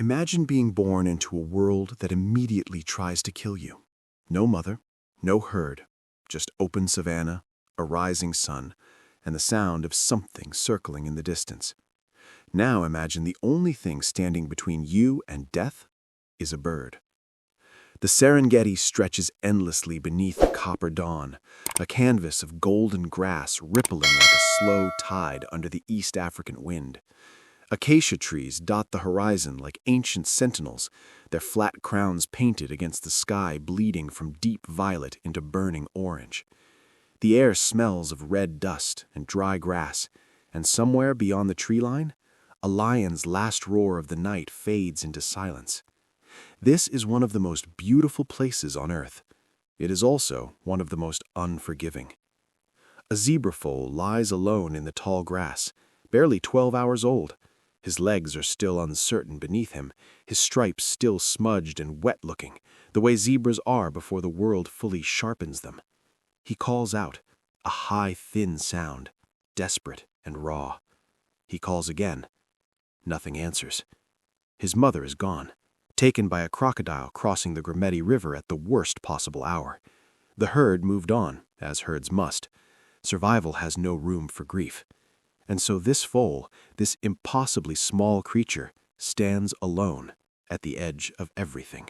Imagine being born into a world that immediately tries to kill you. No mother, no herd, just open savanna, a rising sun, and the sound of something circling in the distance. Now imagine the only thing standing between you and death is a bird. The Serengeti stretches endlessly beneath the copper dawn, a canvas of golden grass rippling like a slow tide under the East African wind. Acacia trees dot the horizon like ancient sentinels, their flat crowns painted against the sky bleeding from deep violet into burning orange. The air smells of red dust and dry grass, and somewhere beyond the tree line, a lion's last roar of the night fades into silence. This is one of the most beautiful places on earth. It is also one of the most unforgiving. A zebra foal lies alone in the tall grass, barely 12 hours old. His legs are still uncertain beneath him, his stripes still smudged and wet-looking, the way zebras are before the world fully sharpens them. He calls out, a high, thin sound, desperate and raw. He calls again. Nothing answers. His mother is gone, taken by a crocodile crossing the Grameti River at the worst possible hour. The herd moved on, as herds must. Survival has no room for grief. And so this foal, this impossibly small creature, stands alone at the edge of everything.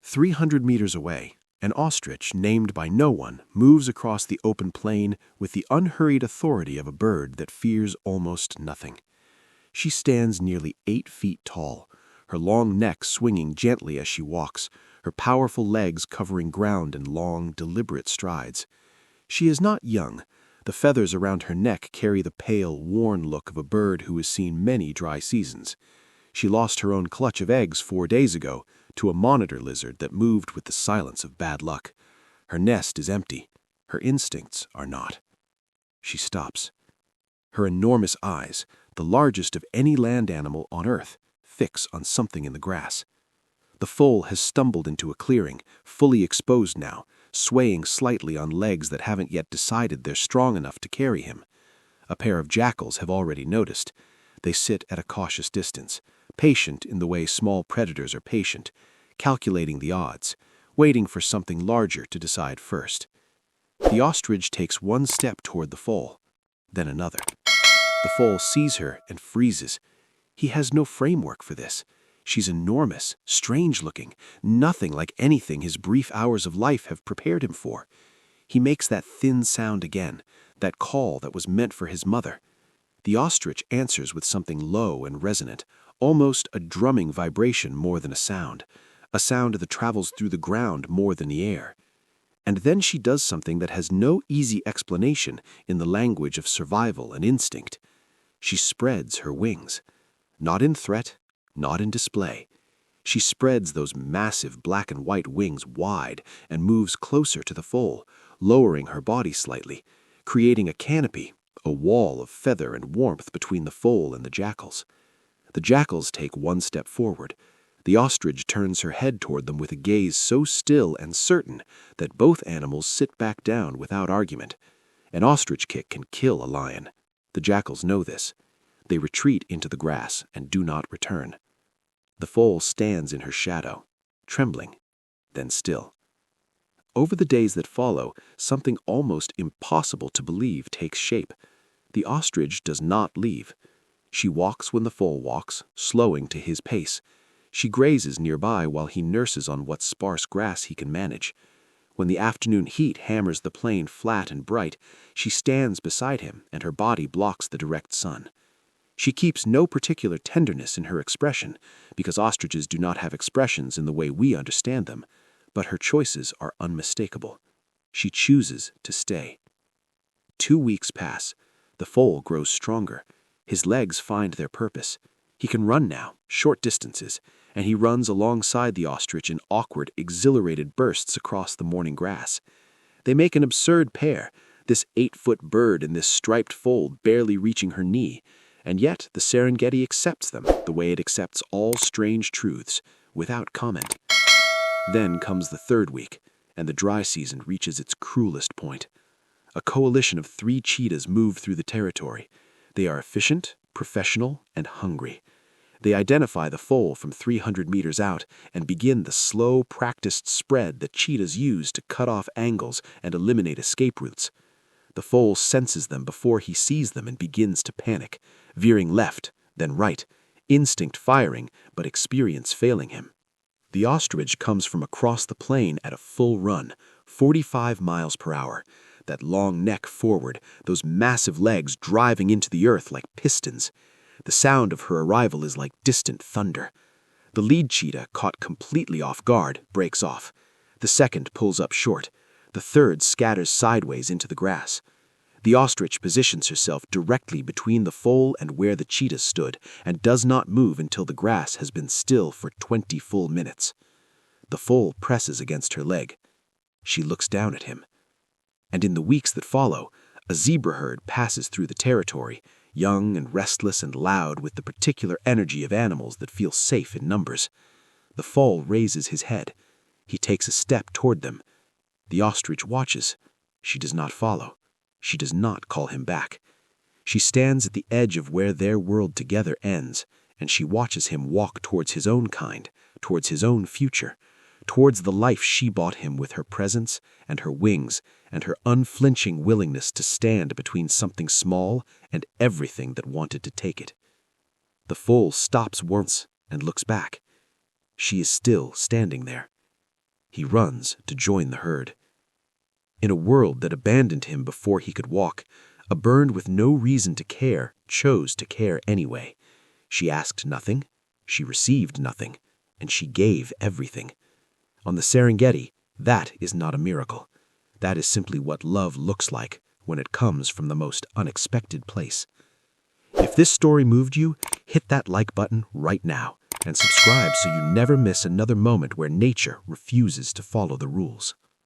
300 meters away, an ostrich, named by no one, moves across the open plain with the unhurried authority of a bird that fears almost nothing. She stands nearly 8 feet tall, her long neck swinging gently as she walks, her powerful legs covering ground in long, deliberate strides. She is not young. The feathers around her neck carry the pale, worn look of a bird who has seen many dry seasons. She lost her own clutch of eggs 4 days ago to a monitor lizard that moved with the silence of bad luck. Her nest is empty. Her instincts are not. She stops. Her enormous eyes, the largest of any land animal on earth, fix on something in the grass. The foal has stumbled into a clearing, fully exposed now, swaying slightly on legs that haven't yet decided they're strong enough to carry him. A pair of jackals have already noticed. They sit at a cautious distance, patient in the way small predators are patient, calculating the odds, waiting for something larger to decide first. The ostrich takes one step toward the foal, then another. The foal sees her and freezes. He has no framework for this. She's enormous, strange-looking, nothing like anything his brief hours of life have prepared him for. He makes that thin sound again, that call that was meant for his mother. The ostrich answers with something low and resonant, almost a drumming vibration more than a sound that travels through the ground more than the air. And then she does something that has no easy explanation in the language of survival and instinct. She spreads her wings, not in threat, not in display. She spreads those massive black and white wings wide and moves closer to the foal, lowering her body slightly, creating a canopy, a wall of feather and warmth between the foal and the jackals. The jackals take one step forward. The ostrich turns her head toward them with a gaze so still and certain that both animals sit back down without argument. An ostrich kick can kill a lion. The jackals know this. They retreat into the grass and do not return. The foal stands in her shadow, trembling, then still. Over the days that follow, something almost impossible to believe takes shape. The ostrich does not leave. She walks when the foal walks, slowing to his pace. She grazes nearby while he nurses on what sparse grass he can manage. When the afternoon heat hammers the plain flat and bright, she stands beside him and her body blocks the direct sun. She keeps no particular tenderness in her expression, because ostriches do not have expressions in the way we understand them, but her choices are unmistakable. She chooses to stay. 2 weeks pass. The foal grows stronger. His legs find their purpose. He can run now, short distances, and he runs alongside the ostrich in awkward, exhilarated bursts across the morning grass. They make an absurd pair, this 8-foot bird and this striped foal barely reaching her knee, and yet the Serengeti accepts them the way it accepts all strange truths, without comment. Then comes the 3rd week, and the dry season reaches its cruelest point. A coalition of 3 cheetahs move through the territory. They are efficient, professional, and hungry. They identify the foal from 300 meters out and begin the slow, practiced spread that cheetahs use to cut off angles and eliminate escape routes. The foal senses them before he sees them and begins to panic, veering left, then right, instinct firing, but experience failing him. The ostrich comes from across the plain at a full run, 45 miles per hour, that long neck forward, those massive legs driving into the earth like pistons. The sound of her arrival is like distant thunder. The lead cheetah, caught completely off guard, breaks off. The second pulls up short. The third scatters sideways into the grass. The ostrich positions herself directly between the foal and where the cheetah stood and does not move until the grass has been still for 20 full minutes. The foal presses against her leg. She looks down at him. And in the weeks that follow, a zebra herd passes through the territory, young and restless and loud with the particular energy of animals that feel safe in numbers. The foal raises his head. He takes a step toward them. The ostrich watches. She does not follow. She does not call him back. She stands at the edge of where their world together ends, and she watches him walk towards his own kind, towards his own future, towards the life she bought him with her presence and her wings and her unflinching willingness to stand between something small and everything that wanted to take it. The foal stops once and looks back. She is still standing there. He runs to join the herd. In a world that abandoned him before he could walk, a bird with no reason to care chose to care anyway. She asked nothing, she received nothing, and she gave everything. On the Serengeti, that is not a miracle. That is simply what love looks like when it comes from the most unexpected place. If this story moved you, hit that like button right now and subscribe so you never miss another moment where nature refuses to follow the rules.